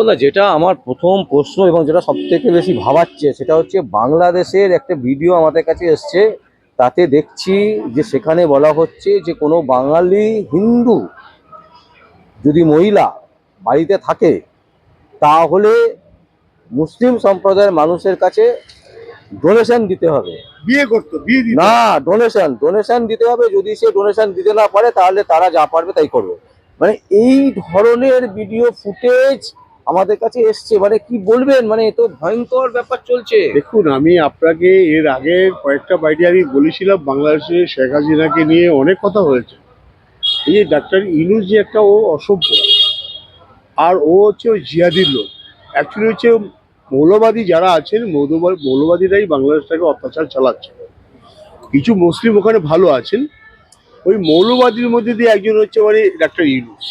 না, যেটা আমার প্রথম প্রশ্ন এবং যেটা সব থেকে বেশি ভাবাচ্ছে সেটা হচ্ছে বাংলাদেশের একটা ভিডিও আমাদের কাছে এসছে। তাতে দেখছি যে সেখানে বলা হচ্ছে যে কোনো বাঙালি হিন্দু যদি মহিলা বাড়িতে থাকে তাহলে মুসলিম সম্প্রদায়ের মানুষের কাছে ডোনেশন দিতে হবে। বিয়ে করতো, বিয়ে দিত না, ডোনেশন দিতে হবে। যদি সে ডোনেশন দিতে না পারে তাহলে তারা যা পারবে তাই করবে। মানে এই ধরনের ভিডিও ফুটেজ আমাদের কাছে এসছে। মানে কি বলবেন, মানে এ তো ভয়ঙ্কর ব্যাপার চলছে। দেখুন, আমি আপনাকে এর আগে কয়েকটা বাইরে আমি বলেছিলাম বাংলাদেশে শেখ হাসিনাকে নিয়ে অনেক কথা হয়েছে। এই যে ডাক্তার ইউনূস যে একটা ও অসভ্য, আর ও হচ্ছে ওই জিহাদির লোক। অ্যাকচুয়ালি হচ্ছে মৌলবাদী যারা আছেন মৌলবাদীরাই বাংলাদেশটাকে অত্যাচার চালাচ্ছে। কিছু মুসলিম ওখানে ভালো আছেন। ওই মৌলবাদীর মধ্যে দিয়ে একজন হচ্ছে মানে ডাক্তার ইউনূস।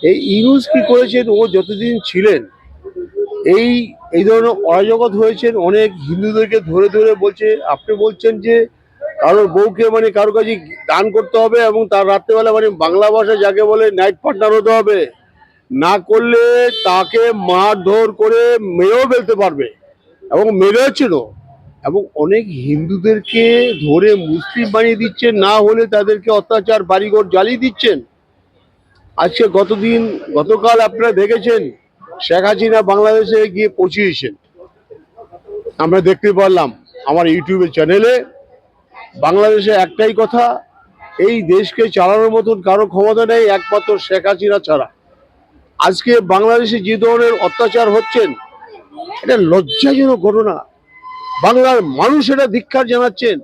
এই ইউনূস কি করেছেন, ও যতদিন ছিলেন এই এই ধরনের অরাজকতা হয়েছেন। অনেক হিন্দুদেরকে ধরে ধরে বলছে, আপনি বলছেন যে কারোর বউকে মানে কারোর কাছে দান করতে হবে এবং তার রাত্রেবেলা মানে বাংলা ভাষা যাকে বলে নাইট পার্টনার হতে হবে, না করলে তাকে মারধর করে মেরেও ফেলতে পারবে এবং মেরেছিল। এবং অনেক হিন্দুদেরকে ধরে মুসলিম বানিয়ে দিচ্ছেন, না হলে তাদেরকে অত্যাচার বাড়িঘর জ্বালিয়ে দিচ্ছেন। আজকে গতকাল আপনারা দেখেছেন শেখ হাসিনা বাংলাদেশে গিয়ে পৌঁছিয়েছেন, আমরা দেখতে পারলাম আমার ইউটিউবের চ্যানেলে। বাংলাদেশে একটাই কথা, এই দেশকে চালানোর মতন কারো ক্ষমতা নেই একমাত্র শেখ হাসিনা ছাড়া। আজকে বাংলাদেশে যে ধরনের অত্যাচার হচ্ছেন, এটা লজ্জাজনক ঘটনা। বাংলার মানুষ এটা ধিক্কার জানাচ্ছেন।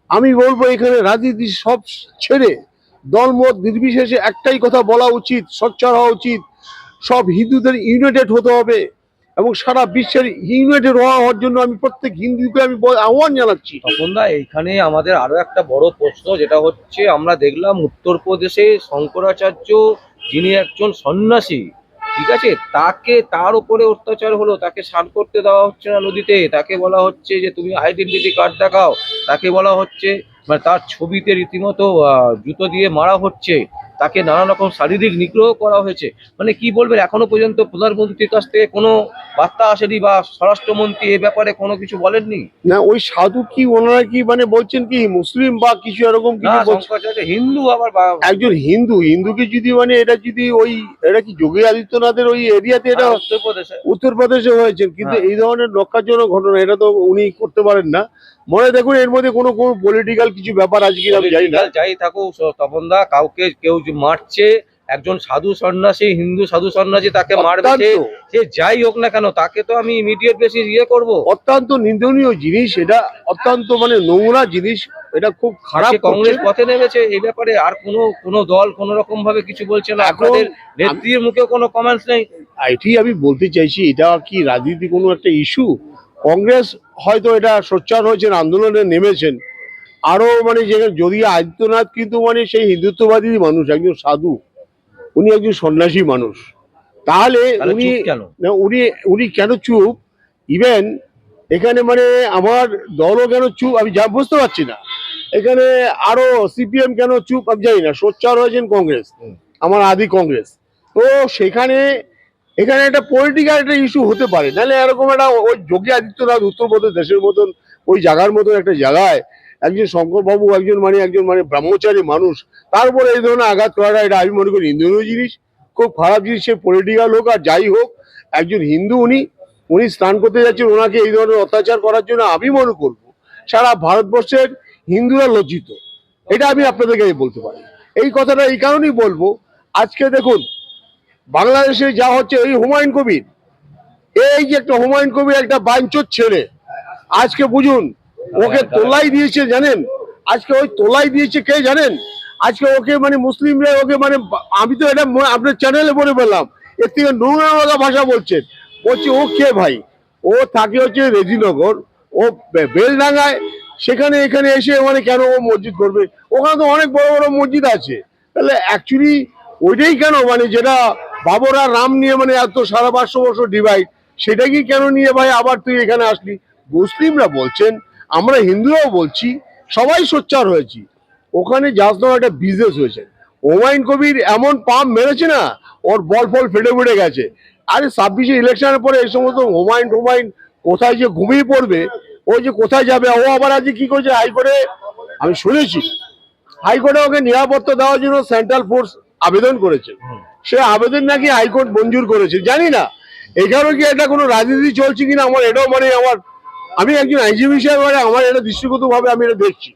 আমি বলবো এখানে রাজনীতি সব ছেড়ে দলমত নির্বিশেষে একটাই কথা বলা উচিত, সোচ্চার হওয়া উচিত। সব হিন্দুদের ইউনাইটেড হতে হবে এবং সারা বিশ্বের ইউনাইটেড হওয়ার জন্য আমি প্রত্যেক হিন্দুকে আমি আহ্বান জানাচ্ছি। তখন দা, এখানে আমাদের আরো একটা বড় প্রশ্ন যেটা হচ্ছে, আমরা দেখলাম উত্তরপ্রদেশে শঙ্করাচার্য যিনি একজন সন্ন্যাসী, ঠিক আছে, তার উপরে অত্যাচার হলো। তাকে স্নান করতে দেওয়া হচ্ছে না নদীতে। তাকে বলা হচ্ছে যে তুমি আইডেন্টিটি কার্ড দেখাও। তাকে বলা হচ্ছে, মানে তার ছবিতে রীতিমতো জুতো দিয়ে মারা হচ্ছে। তাকে নানা রকম শারীরিক নিগ্রহ করা হয়েছে। মানে কি বলবেন, এখনো পর্যন্ত প্রধানমন্ত্রীর কাছ থেকে কোনো বার্তা আসেনি বা স্বরাষ্ট্রমন্ত্রী এ ব্যাপারে কোনো কিছু বলেননি? না, ওই সাধু কি ওনারা কি মানে বলছেন কি মুসলিম বা কিছু এরকম না, কিছু বলছেন? শঙ্করাচার্য হিন্দু, আবার একজন হিন্দুকে যদি মানে এটা যদি ওই এটা কি যোগী আদিত্যনাথের ওই এরিয়াতে এটা উত্তরপ্রদেশে। উত্তরপ্রদেশে হয়েছেন, কিন্তু হ্যাঁ। এই ধরনের লক্ষাজনক ঘটনা এটা তো উনি করতে পারেন না। মনে দেখুন এর মধ্যে কোনো কোনো পলিটিক্যাল কিছু ব্যাপার আছে কিনা আমি জানি না। যাই থাকুক তপনদা, কাউকে কেউ যে মারছে, একজন সাধু সন্ন্যাসী, হিন্দু সাধু সন্ন্যাসী তাকে মারবে, সে যাই হোক না কেন, তাকে তো আমি ইমিডিয়েট বেসিস করবো। অত্যন্ত নিন্দনীয় জিনিস এটা, অত্যন্ত মানে নোংরা জিনিস, এটা খুব খারাপ। কংগ্রেস পথে নেমেছে এই ব্যাপারে, আর কোনো দল কোনো রকম ভাবে কিছু বলছে না। আপনাদের নেত্রীর মুখে কোনো কমেন্টস নেই। এটি আমি বলতে চাইছি, এটা কি রাজনীতি কোনো একটা ইস্যু? কংগ্রেস হয়তো এটা সোচ্চার হয়েছেন, আন্দোলনে নেমেছেন। আরো মানে যেখানে যোগী আদিত্যনাথ কিন্তু মানে সেই হিন্দুত্ববাদী মানুষ, একজন সাধু, উনি একজন সন্ন্যাসী মানুষ। তাহলে উনি কেন উনি উনি কেন চুপ? ইভেন এখানে মানে আমার দলও কেন চুপ আমি যা বুঝতে পারছি না। এখানে আরো সিপিএম কেন চুপ আমি জানি না। সোচ্চার হয়েছেন কংগ্রেস, আমার আদি কংগ্রেস। তো সেখানে এখানে একটা পলিটিক্যাল একটা ইস্যু হতে পারে, নাহলে এরকম একটা ওই যোগী আদিত্যনাথ উত্তরপ্রদেশ দেশের মতন ওই জায়গার মতন একটা জায়গায় একজন শঙ্করবাবু একজন মানে ব্রহ্মচারী মানুষ, তারপরে এই ধরনের আঘাত করাটা এটা আমি মনে করি নিন্দনীয় জিনিস, খুব খারাপ জিনিস। সে পলিটিক্যাল হোক আর যাই হোক, একজন হিন্দু উনি স্নান করতে যাচ্ছেন, ওনাকে এই ধরনের অত্যাচার করার জন্য আমি মনে করবো সারা ভারতবর্ষের হিন্দুরা লজ্জিত। এটা আমি আপনাদেরকে বলতে পারি। এই কথাটা এই কারণেই বলবো, আজকে দেখুন বাংলাদেশে যা হচ্ছে, এই হুমায়ুন কবির, এই যে একটা হুমায়ুন কবির একটা বাঞ্চোর ছেলে, আজকে বুঝুন ওকে তোলাই দিয়েছে জানেন? আজকে ওই তোলাই দিয়েছে কে জানেন? আজকে ওকে মানে মুসলিমরা ওকে মানে, আমি তো এটা আপনার চ্যানেলে বলে বললাম, এর থেকে নোংরা ভাষা বলছেন। বলছে ও কে ভাই? ও থাকে হচ্ছে রেজিনগর, ও বেলডাঙ্গায়, সেখানে এখানে এসে মানে কেন ও মসজিদ করবে? ওখানে তো অনেক বড় বড় মসজিদ আছে। তাহলে অ্যাকচুয়ালি ওইটাই কেন মানে যেটা বাবর আর রাম নিয়ে মানে এত সারা 500 বছর ডিভাইড, সেটা কি কেন নিয়ে ভাই আবার তুই এখানে আসলি? মুসলিমরা বলছেন, আমরা হিন্দুরাও বলছি, সবাই সোচ্চার হয়েছি। ওখানে জাসনার একটা বিজনেস হয়েছে। হুমায়ুন কবির এমন পাম্প মেরেছে না, ওর বল ফল ফেটে ফেটে গেছে। আরে 26-এ ইলেকশনের পরে এই সমস্ত হুমায়ুন কোথায় যে ঘুমিয়ে পড়বে, ও যে কোথায় যাবে, ও আবার আজকে কি করছে হাইকোর্টে, আমি শুনেছি হাইকোর্টে ওকে নিরাপত্তা দেওয়ার জন্য সেন্ট্রাল ফোর্স আবেদন করেছে। সে আবেদন নাকি হাইকোর্ট মঞ্জুর করেছে, জানি না এখানেও কি এটা কোনো রাজনীতি চলছে কিনা, আমার এটাও মানে আমি একজন আইনজীবী হিসেবে আমার এটা দৃষ্টিগত ভাবে আমি এটা দেখছি।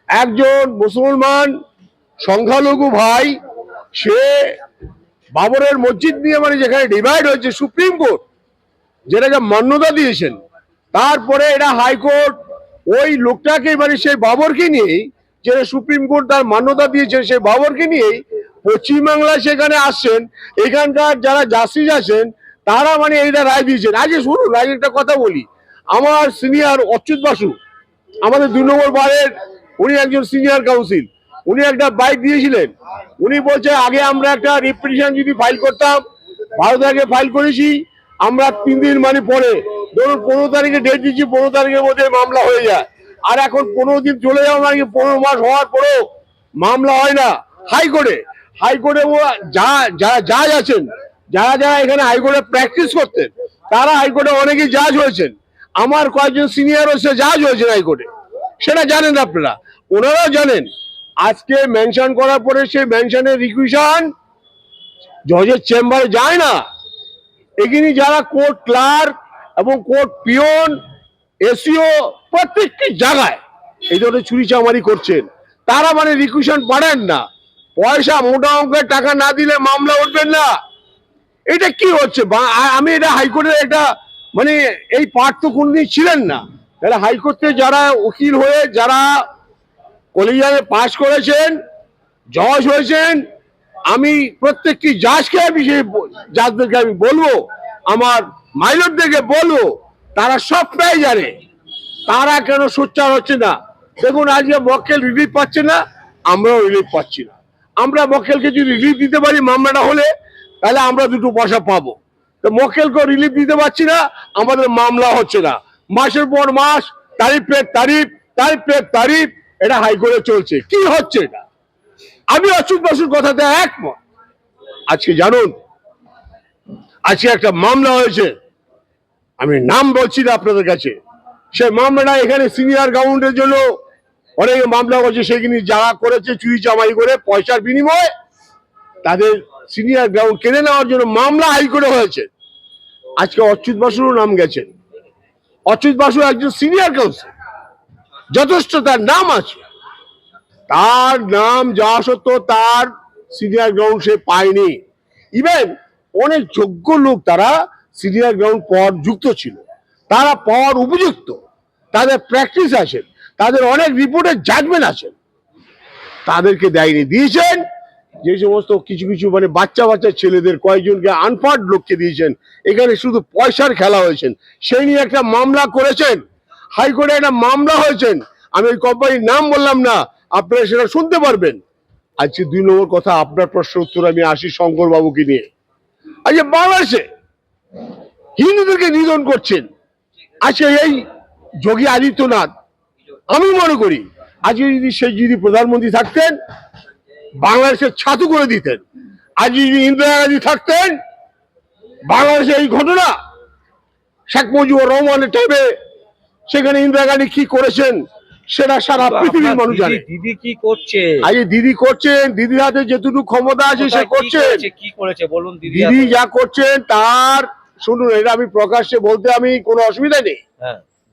একজন মুসলমান সংখ্যালঘু ভাই, সে বাবরের মসজিদ নিয়ে যেখানে ডিভাইড হয়েছে, সুপ্রিম কোর্ট যেটাকে মান্যতা দিয়েছেন, তারপরে এটা হাইকোর্ট ওই লোকটাকে সেই বাবরকে নিয়েই, যেটা সুপ্রিম কোর্ট তার মান্যতা দিয়েছেন, সেই বাবরকে নিয়েই পশ্চিমবাংলায় সেখানে আসছেন, এখানকার যারা জাস্টিস আছেন তারা এইটা রায় দিয়েছেন। আজকে শুনুন, আগে একটা কথা বলি, আমার সিনিয়র অচ্যুত বাসু, আমাদের 2 নম্বর বারের, উনি একজন সিনিয়র কাউন্সিল, উনি একটা বাইক দিয়েছিলেন। উনি বলছে আগে আমরা একটা রিপিটিশন যদি ফাইল করতাম, 12 তারিখে ফাইল করেছি, আমরা 3 দিন পরে, ধরুন 15 তারিখে ডেট দিচ্ছি, 15 তারিখের মধ্যে মামলা হয়ে যায়। আর এখন 15 দিন চলে যাওয়া 15 মাস হওয়ার পরেও মামলা হয় না হাইকোর্টে। হাইকোর্টে ও জাজ আছেন, যারা এখানে হাইকোর্টে প্র্যাকটিস করতেন, তারা হাইকোর্টে অনেকেই জাজ হয়েছেন। আমার কয়েকজন সিনিয়র সে জাজ হয়েছেন হাইকোর্টে, সেটা জানেন আপনারা, ওনারাও জানেন। আজকে মেনশন করার পরে সেই মেনশনের রিকুইশন জজের চেম্বারে যায় না। এখানে যারা কোর্ট ক্লার্ক এবং কোর্ট পিয়ন, এসিও, প্রত্যেকটি জায়গায় এই ধরনের চুরি চামারি করছেন, তারা রিকুইশন পারেন না। পয়সা মোটা অঙ্কের টাকা না দিলে মামলা উঠবেন না। এটা কি হচ্ছে? আমি এটা হাইকোর্টের একটা এই পার্ট তো কোনদিন ছিলেন না। তাহলে হাইকোর্টে যারা উকিল হয়ে যারা কলেজিয়ামে পাশ করেছেন, জজ হয়েছেন, আমি প্রত্যেকটি জাজকে জাজদেরকে আমি বলবো, আমার মাইলরদেরকে বলবো, তারা সবটাই জানে তারা কেন সোচ্চার হচ্ছে না। দেখুন, আজকে মক্কেল রিলিফ পাচ্ছে না, আমরাও রিলিফ পাচ্ছি না। আমরা মক্কেলকে যদি রিলিফ দিতে পারি মামলাটা হলে, তাহলে আমরা 2 পয়সা পাবো। তো মক্কেলকে রিলিফ দিতে পারছি না, আমাদের মামলা হচ্ছে না। মাসের পর মাস তারিফ পের তারিফ, তারিফ পের তারিফ, এটা হাইকোর্টে চলছে। কি হচ্ছে এটা? আমি অচ্যুত বাসুর কথাতে একমত। আজকে জানুন, আজকে একটা মামলা হয়েছে, আমি নাম বলছি না আপনাদের কাছে, সেই মামলাটা এখানে সিনিয়র গ্রাউন্ডের জন্য অনেকে মামলা করছে, সেখানে যারা করেছে চুরি চামারি করে পয়সার বিনিময়ে তাদের সিনিয়র গ্রাউন্ড কেড়ে নেওয়ার জন্য মামলা হাইকোর্টে হয়েছে। আজকে অচ্যুত বাসুরও নাম গেছে। অচ্যুত বাসু একজন সিনিয়র কাউন্সিল, যথেষ্ট তার নাম আছে, তার নাম যা সত্ত্বেও তার সিনিয়র গ্রাউন্ড সে পায়নি। ইভেন অনেক যোগ্য লোক তারা সিনিয়র গ্রাউন্ড পাওয়ার যুক্ত ছিল, তারা পাওয়ার উপযুক্ত, তাদের প্র্যাকটিস আছেন, তাদের অনেক রিপোর্টের জাজমেন্ট আছেন, তাদেরকে দেয়নি। দিয়েছেন যে সমস্ত কিছু কিছু বাচ্চা ছেলেদের, কয়েকজনকে আনপার্ড লোককে দিয়েছেন। এখানে শুধু পয়সার খেলা হয়েছেন, সেই নিয়ে একটা মামলা করেছেন হাইকোর্টে, একটা মামলা হয়েছেন। আমি ওই কোম্পানির নাম বললাম না, আপনারা সেটা শুনতে পারবেন। আজকে 2 নম্বর কথা, আপনার প্রশ্নের উত্তর আমি আসি শঙ্কর বাবুকে নিয়ে। আজকে বাংলাদেশে হিন্দুদেরকে নিধন করছেন। আজকে এই যোগী আদিত্যনাথ, আমি মনে করি আজকে যদি প্রধানমন্ত্রী থাকতেন, বাংলাদেশের ছাতু করে দিতেন। আজ যদি ইন্দিরা গান্ধী থাকতেন, বাংলাদেশে এই ঘটনা, শেখ মুজিবুর রহমানের টাইমে সেখানে ইন্দিরা গান্ধী কি করেছেন সেটা সারা পৃথিবীর মানুষ জানে। দিদি কি করছে? আজ দিদি করছেন, দিদির হাতে যেটুকু ক্ষমতা আছে সে করছেন। কি করেছে বলুন? দিদি যা করছেন তার, শুনুন, এটা আমি প্রকাশ্যে বলতে আমি কোনো অসুবিধা নেই।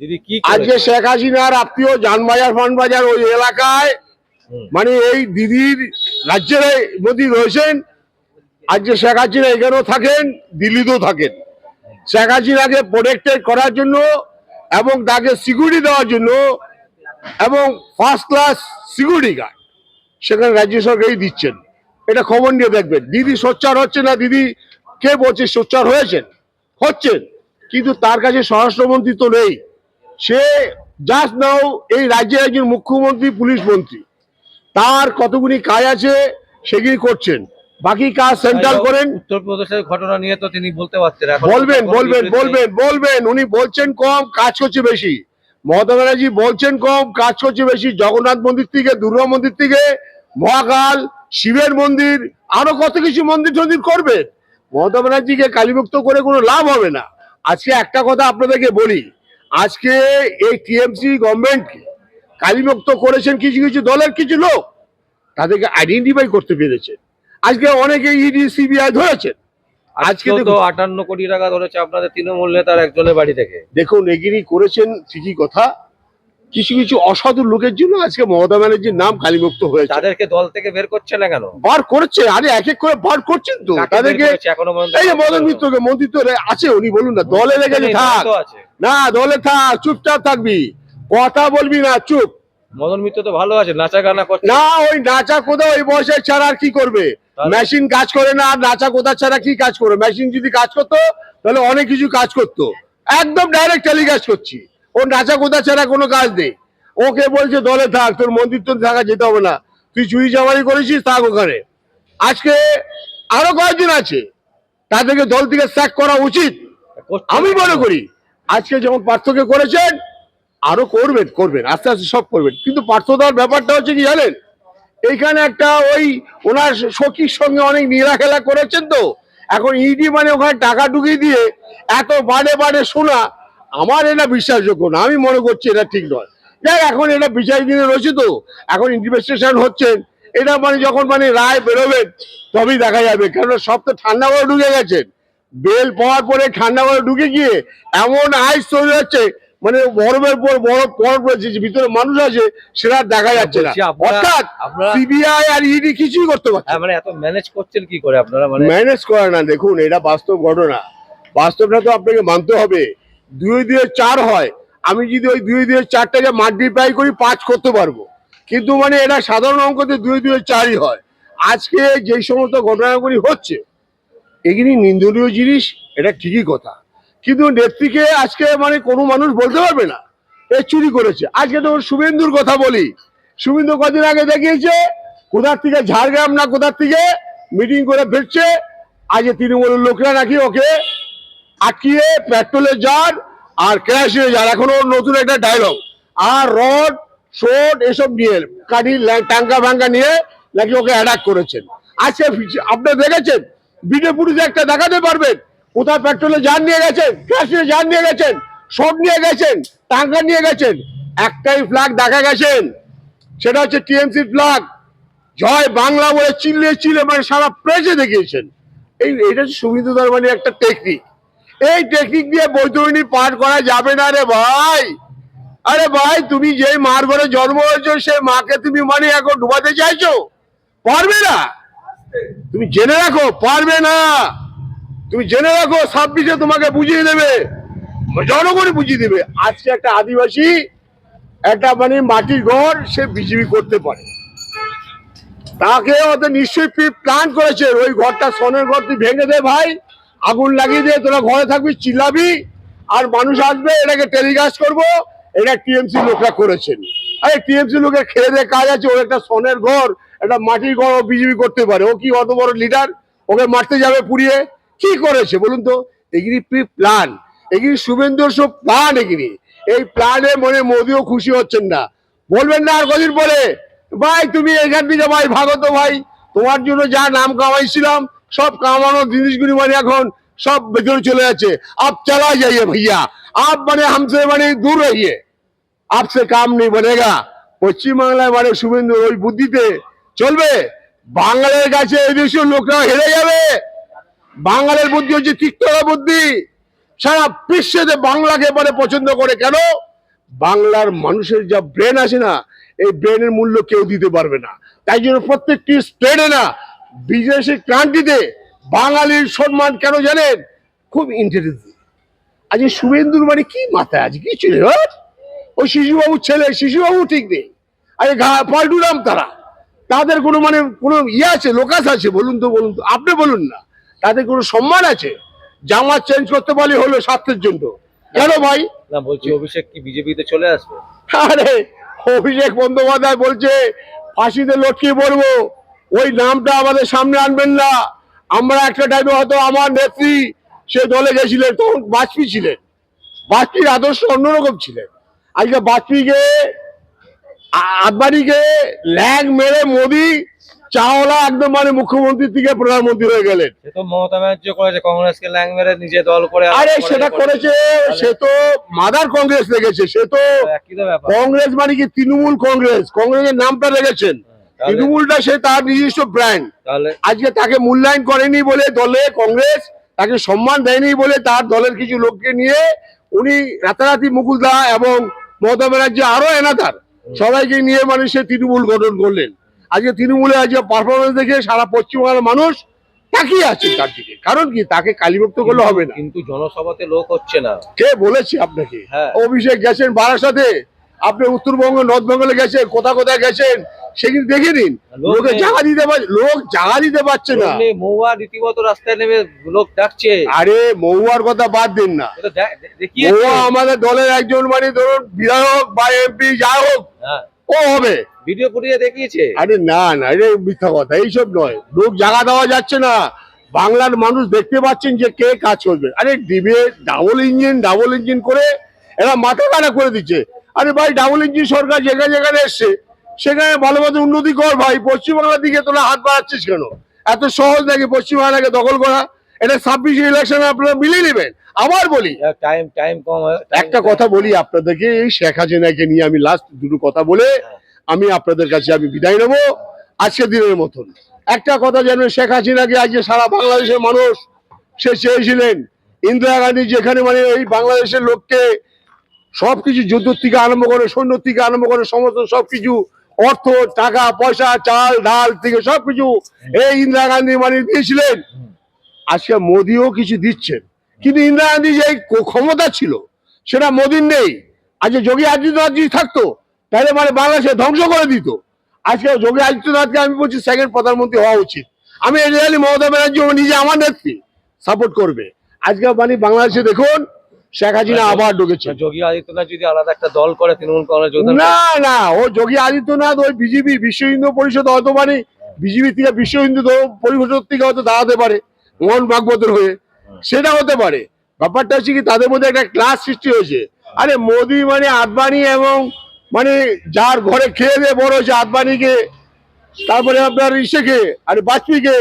দিদি কি আজকে শেখ হাসিনার আত্মীয় জানবাজার ফানবাজার ওই এলাকায় এই দিদির রাজ্যের মধ্যে রয়েছেন। আজকে শেখ হাসিনা এখানেও থাকেন, দিল্লিতেও থাকেন। শেখ হাসিনাকে প্রোটেক্টেড করার জন্য এবং তাকে সিকিউরিটি দেওয়ার জন্য এবং ফার্স্ট ক্লাস সিকিউরিটি গার্ড সেখানে রাজ্য সরকারই দিচ্ছেন। এটা খবর নিয়ে দেখবেন। দিদি সোচ্চার হচ্ছে না, দিদি কে বলছে সোচ্চার হচ্ছেন, কিন্তু তার কাছে স্বরাষ্ট্রমন্ত্রী তো নেই। সে জাস্ট নাও এই রাজ্যের একজন মুখ্যমন্ত্রী, পুলিশ মন্ত্রী, তার কতগুলি কাজ আছে সেগুলি করছেন, বাকি কাজ সেন্ট্রাল করেন। উত্তরপ্রদেশের ঘটনা নিয়ে তো তিনি বলতে পারতেন, বলবেন উনি বলছেন কম, কাজ করছে বেশি। মমতা ব্যানার্জি বলছেন কম, কাজ করছে বেশি। জগন্নাথ মন্দির থেকে, দুর্গা মন্দির থেকে, মহাকাল, শিবের মন্দির, আরো কত কিছু মন্দির টন্দির করবেন। মমতা ব্যানার্জিকে কালীমুক্ত করে কোনো লাভ হবে না। আজকে একটা কথা আপনাদেরকে বলি, আজকে এই টিএমসি গভর্নমেন্টকে কালীমুক্ত করেছেন কিছু কিছু দলের কিছু লোক, তাদেরকে আইডেন্টিফাই করতে পেরেছে। আজকে অনেকে ইডি সিবিআই ধরেছেন। আজকে আজকে তো 58 কোটি টাকা ধরেছে আপনাদের তৃণমূল নেতার একজনের বাড়ি থেকে। দেখুন, এগিরি করেছেন ঠিকই কথা, কিছু কিছু অসাধু লোকের জন্য আজকে মমতা ব্যানার্জির নাম কালীমুক্ত হয়েছে। তাদেরকে দল থেকে বের করছে না কেন? বার করছে, আরে এক এক করে বার করছেন তো কাকে বের তাদেরকে। করেছে এখনো পর্যন্ত? এই যে মদন মিত্রকে, মন্ত্রী তো আছে, উনি বলুন না দলে লেগে থাক, তো আছে। না দলে থাক, চুপচাপ থাকবি, কথা বলবি না, চুপ। মদন মিত্র তো ভালো আছে, নাচা গানা করছে। না ওই নাচা কোথাও ওই বয়সে ছাড়া আর কি করবে? তাহলে? মেশিন কাজ করে না, আর নাচা কোথা ছাড়া কি কাজ করবে? মেশিন যদি কাজ করতো তাহলে অনেক কিছু কাজ করতো। একদম ডাইরেক্ট টেলিকাস্ট করছি, ও নাচা কোথা ছাড়া কোনো কাজ নেই। ওকে বলছে দলে থাক, তোর মন্দির থাকা যেতে হবে না, তুই চুরি চামারি করেছিস, থাক ওখানে। আজকে আরো কয়েকজন আছে, তাদেরকে দল থেকে স্যাক করা উচিত করছে আমি না। মনে করি। আজকে যেমন পার্থকে করেছেন, আরো করবেন, করবেন আস্তে আস্তে সব করবেন। কিন্তু পার্থদার ব্যাপারটা হচ্ছে কি জানেন, এইখানে একটা ওই ওনার সখীর সঙ্গে অনেক নীলাখেলা করেছেন তো, এখন ইডি মানে ওখানে টাকা ঢুকিয়ে দিয়ে এত বাড়ে বাড়ে শোনা, আমার এটা বিশ্বাসযোগ্য না। আমি মনে করছি এটা ঠিক নয়। যাই, এখন এটা বিচার দিনে রয়েছে তো, এখন ইনভেস্টিগেশন হচ্ছেন, এটা মানে যখন মানে রায় বেরোবেন তবেই দেখা যাবে। কারণ সব তো ঠান্ডা করে ঢুকে গেছেন, বেল পাওয়ার পরে ঠান্ডা করে ঢুকে গিয়ে এমন আইস তৈরি হচ্ছে, মানে বরফের পর বরফ পড়ার পর যে ভিতরে মানুষ আছে সেটা আর দেখা যাচ্ছে না। বলছি আপনারা- অর্থাৎ আপনারা- সিবিআই আর ইডি কিছুই করতে পারছে হ্যাঁ, মানে এত ম্যানেজ করছেন কি করে আপনারা? মানে ম্যানেজ করে না। দেখুন, এটা বাস্তব ঘটনা, বাস্তবটা তো আপনাকে মানতে হবে। 2 দিয়ে 4 হয়, আমি যদি ওই 2 দিয়ে 4টাকে মাল্টিপ্লাই করি 5 করতে পারবো, কিন্তু মানে এটা সাধারণ অঙ্কতে 2 দিয়ে 4ই হয়। আজকে যে সমস্ত ঘটনাগুলি হচ্ছে এগুলি নিন্দনীয় জিনিস, এটা ঠিকই কথা, কিন্তু নেত্রীকে আজকে মানে কোনো মানুষ বলতে পারবে না এ চুরি করেছে। আজকে তো শুভেন্দুর কথা বলি, শুভেন্দু কদিন আগে দেখিয়েছে কোথার থেকে, ঝাড়গ্রাম না কোথার থেকে মিটিং করে ফিরছে, আজ তৃণমূলের লোকরা নাকি ওকে আটকিয়ে পেট্রোলের জার আর কেরাসিনের জার, এখন ওর নতুন একটা ডায়লগ, আর রড শোট এসব নিয়ে কাঠি টাঙ্কা ভাঙ্গা নিয়ে নাকি ওকে অ্যাটাক করেছেন। আজকে আপনি দেখেছেন ভিডিও ফুটেজে একটা দেখাতে পারবেন কোথায় পেট্রোলের জার নিয়ে গেছেন, কেরাসিনের জার নিয়ে গেছেন, শট নিয়ে গেছেন, টাঙ্কা নিয়ে গেছেন, একটাই ফ্ল্যাগ দেখা গেছেন, সেটা হচ্ছে টিএমসি ফ্ল্যাগ, জয় বাংলা বলে চিল্লে চিল্লে মানে সারা প্রেসে দেখিয়েছেন। এটা হচ্ছে সুবিধা দরবারের একটা টেকনিক। এই টেকনিক দিয়ে বৈতরণী পার করা যাবে না রে ভাই। আরে ভাই, তুমি যে মার ঘরে জন্ম হয়েছো সেই মাকে তুমি মানে এখন ডুবাতে চাইছো, পারবে না। তুমি জেনে রাখো, পারবে না। তুমি জেনে রাখো, 26-এ তোমাকে বুঝিয়ে দেবে, জনগণই বুঝিয়ে দেবে। আজকে একটা আদিবাসী একটা মানে মাটির ঘর সে বিজেপি করতে পারে, তাকে ওদের নিশ্চয়ই প্ল্যান করেছে, ওই ঘরটা সোনের ঘর তুই ভেঙে দে ভাই, আগুন লাগিয়ে দিয়ে তোরা ঘরে থাকবি, চিল্লাবি, আর মানুষ আসবে, এটাকে টেলিকাস্ট করবো, এটা টিএমসি লোকরা করেছেন। আরে টিএমসি লোকের খেয়ে দিয়ে কাজ আছে, ওর একটা সোনের ঘর একটা মাটির ঘর ও বিজেপি করতে পারে, ও কি অত বড় লিডার, ওকে মারতে যাবে পুড়িয়ে? কি করেছে বলুন তো? এগুলি প্ল্যান, এগুলি শুভেন্দুর সব প্ল্যান। এগুলি এই প্ল্যানে মনে মোদিও খুশি হচ্ছেন না, বলবেন না আর কদিন পরে ভাই তুমি এখান থেকে ভাই ভাগো তো ভাই, তোমার জন্য যা নাম কামাইছিলাম সব কামানো জিনিসগুলি মানে এখন সব ভেতরে চলে যাচ্ছে। আপ চলা যাইয়ে भैया, आप মানে हमसे মানে दूर रहिए, आपसे काम नहीं बनेगा। পশ্চিমবাংলায় মানে শুভেন্দুর ওই বুদ্ধিতে চলবে? বাঙালির কাছে এই দেশের লোকরা হেরে যাবে। বাঙালির বুদ্ধি হচ্ছে তিক্তরা বুদ্ধি, সারা বিশ্বে বাংলাকে মানে পছন্দ করে। কেন? বাংলার মানুষের যা ব্রেন আছে না, এই ব্রেনের মূল্য কেউ দিতে পারবে না। তাই জন্য প্রত্যেকটি স্টেটে না বিদেশি ক্রান্তিতে বাঙালির সম্মান কেন জানেন? খুব ইন্টারেস্টিং। আজ শুভেন্দুর মানে কি মাথায় আছে কি ছিল, ওই শিশুবাবুর ছেলে, শিশুবাবু ঠিক নেই, আরে পাল্টুরাম তারা, তাদের কোনো মানে কোনো ইয়ে আছে, লোকাস আছে? বলুন তো, বলুন তো, আপনি বলুন না, তাদের কোনো সম্মান আছে? জামা চেঞ্জ করতে পারলে হলো স্বার্থের জন্য, কেন ভাই? না, বলছি অভিষেক কি বিজেপিতে চলে আসবে? আরে অভিষেক বন্দ্যোপাধ্যায় বলছে ফাঁসিতে লটকিয়ে পড়বো, ওই নামটা আমাদের সামনে আনবেন না। আমরা একটা টাইমে হয়তো আমার নেত্রী সে দলে গেছিলেন, তখন বাজপেয়ী ছিলেন, বাজপেয়ীর আদর্শ অন্যরকম ছিলেন। আজকে বাজপেয়ীকে আদবানিকে ল্যাং মেরে মোদি চাওলা একদম মানে মুখ্যমন্ত্রী থেকে প্রধানমন্ত্রী হয়ে গেলেন। সে তো মমতা ব্যানার্জি করেছে, কংগ্রেসকে ল্যাং মেরে নিজে দল করে আরে সেটা করেছে, সে তো মাদার কংগ্রেস রেখেছে, সে তো একই তো ব্যাপার। কংগ্রেস মানে কি তৃণমূল কংগ্রেস, কংগ্রেসের নামটা রেখেছেন, তাহলে তৃণমূলটা সে তার নিজস্ব ব্র্যান্ড। তাহলে আজকে তাকে মূল্যায়ন করেনি বলে দলে কংগ্রেস তাকে সম্মান দেয়নি বলে তার দলের কিছু লোককে নিয়ে উনি রাতারাতি মুকুল দা এবং মমতা ব্যানার্জি আরো এনাদার সবাইকে নিয়ে মানে সে তৃণমূল গঠন করলেন। আজকে তৃণমূলে আজকে পারফরমেন্স দেখে সারা পশ্চিমবাংলার মানুষ তাকিয়ে আছে তার দিকে। কারণ কি, তাকে কালীভক্ত করলে হবে না। কিন্তু জনসভাতে লোক হচ্ছে না। কে বলেছে আপনাকে? হ্যাঁ। অভিষেক গেছেন বারাসাতে, আপনি উত্তরবঙ্গ নর্থ বেঙ্গলে গেছেন, কোথা কোথায় গেছেন সেগুলো দেখে নিন। লোক লোকে নেই। লোক জায়গা দিতে পারছে না। মহুয়া রীতিমতো রাস্তায় নেমে লোক ডাকছে। আরে মহুয়ার কথা বাদ দিন না, এটা দেখিয়েছে। মহুয়া আমাদের দলের একজন মানে ধরুন বিধায়ক বা এমপি যা হোক হ্যাঁ, ও হবে। ভিডিও ফুটিয়ে দেখিয়েছে। আরে না না, এটা মিথ্যা কথা, এইসব নয়। লোক জায়গা দেওয়া যাচ্ছে না, বাংলার মানুষ দেখতে পাচ্ছেন যে কে কাজ করবে। আরে ডিবে ডাবল ইঞ্জিন করে এরা মাথা কাটা করে দিচ্ছে। আরে ভাই, ডাবল ইঞ্জিন সরকার যেখানে যেখানে এসছে সেখানে ভালো মতো উন্নতি কর ভাই। পশ্চিমবাংলার দিকে তোরা হাত বাড়াচ্ছিস কেন? এত সহজ নাকি পশ্চিমবাংলাকে দখল করা? এটা 26 ইলেকশনে আপনারা মিলিয়ে নেবেন। আবার বলি, টাইম কম হয়। একটা কথা বলি আপনাদেরকে, এই শেখ হাসিনাকে নিয়ে আমি লাস্ট দুটো কথা বলে আমি আপনাদের কাছে আমি বিদায় নেবো আজকের দিনের মতন। একটা কথা জানবেন, শেখ হাসিনাকে আজকে সারা বাংলাদেশের মানুষ সে চেয়েছিলেন। ইন্দিরা গান্ধী যেখানে মানে এই বাংলাদেশের লোককে সবকিছু যুদ্ধ থেকে আরম্ভ করে, সৈন্য থেকে আরম্ভ করে, সমস্ত সবকিছু অর্থ টাকা পয়সা চাল ডাল থেকে সবকিছু এই ইন্দিরা গান্ধী মানে দিয়েছিলেন। আজকে মোদিও কিছু দিচ্ছেন, কিন্তু ইন্দিরা গান্ধী যে ক্ষমতা ছিল সেটা মোদির নেই। আজকে যোগী আদিত্যনাথ যদি থাকতো তাহলে মানে বাংলাদেশে ধ্বংস করে দিত। আজকে যোগী আদিত্যনাথকে আমি বলছি সেকেন্ড প্রধানমন্ত্রী হওয়া উচিত। আমি এই জানি মমতা ব্যানার্জি নিজে আমার নেত্রী সাপোর্ট করবে। আজকে মানে বাংলাদেশে দেখুন শেখ হাসিনা আবার ঢুকেছে। যোগী আদিত্যনাথ যদি আলাদা একটা দল করে তৃণমূল কংগ্রেস না না, ও যোগী আদিত্যনাথ ওই বিজেপি বিশ্ব হিন্দু পরিষদ হয়তো মানে বিজেপি থেকে বিশ্ব হিন্দু পরিষদ থেকে হয়তো দাঁড়াতে পারে মোহন ভাগবতের হয়ে, সেটা হতে পারে। ব্যাপারটা হচ্ছে কি, তাদের মধ্যে একটা ক্লাস সৃষ্টি হয়েছে। আরে মোদি মানে আদবানি এবং মানে যার ঘরে খেয়ে দিয়ে বড় হয়েছে আদবানিকে, তারপরে আপনার ইসেকে আরে বাজপেয়ীকে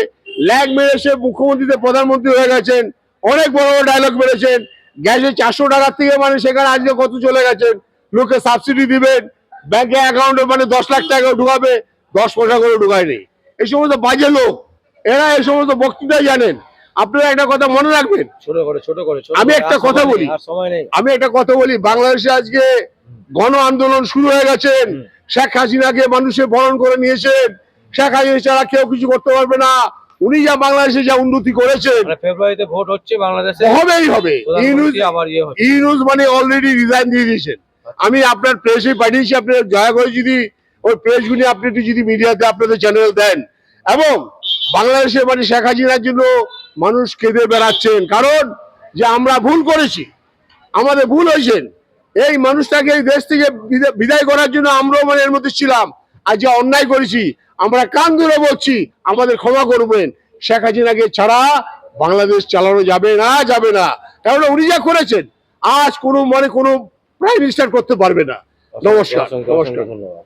ল্যাগ মেরে সে মুখ্যমন্ত্রীতে প্রধানমন্ত্রী হয়ে গেছেন। অনেক বড় বড় ডায়লগ মেরেছেন। গ্যাসে 400 টাকার থেকে মানে সেখানে আজকে কত চলে গেছেন। লোকে সাবসিডি দিবেন, ব্যাংকে অ্যাকাউন্টে মানে 10 লাখ টাকা ঢুকাবে, 10 পয়সা করে ঢুকায়নি। এই সমস্ত বাজে লোক, এরা এই সমস্ত বক্তৃতা জানেন। আপনারা একটা কথা মনে রাখবেন, ছোট করে আমি একটা কথা বলি, বাংলাদেশে আজকে গণ আন্দোলন শুরু হয়ে গেছেন। শেখ হাসিনাকে মানুষে বরণ করে নিয়েছেন। শেখ হাসিনা ছাড়া কেউ কিছু করতে পারবে না। উনি যা বাংলাদেশে যা উন্নতি করেছেন, ফেব্রুয়ারিতে ভোট হচ্ছে বাংলাদেশে, হবেই হবে। ইউনুস মানে অলরেডি রিজাইন দিয়ে দিয়েছেন। আমি আপনার প্রেসে পাঠিয়েছি, আপনার দয়া করে যদি ওই প্রেসগুলি আপনি একটু যদি মিডিয়াতে আপনাদের চ্যানেল দেন, এবং বাংলাদেশে মানে শেখ হাসিনার জন্য মানুষ কেঁদে বেড়াচ্ছেন। কারণ যে আমরা ভুল করেছি, আমাদের ভুল হয়েছেন। এই মানুষটাকে এই দেশ থেকে বিদায় করার জন্য আমরাও মানে এর মধ্যে ছিলাম। আর যে অন্যায় করেছি আমরা কান ধরে বলছি, আমাদের ক্ষমা করবেন। শেখ হাসিনাকে ছাড়া বাংলাদেশ চালানো যাবে না, যাবে না। কারণ উনি যা করেছেন আজ কোনো মানে কোনো প্রাইম মিনিস্টার করতে পারবে না। নমস্কার। ধন্যবাদ।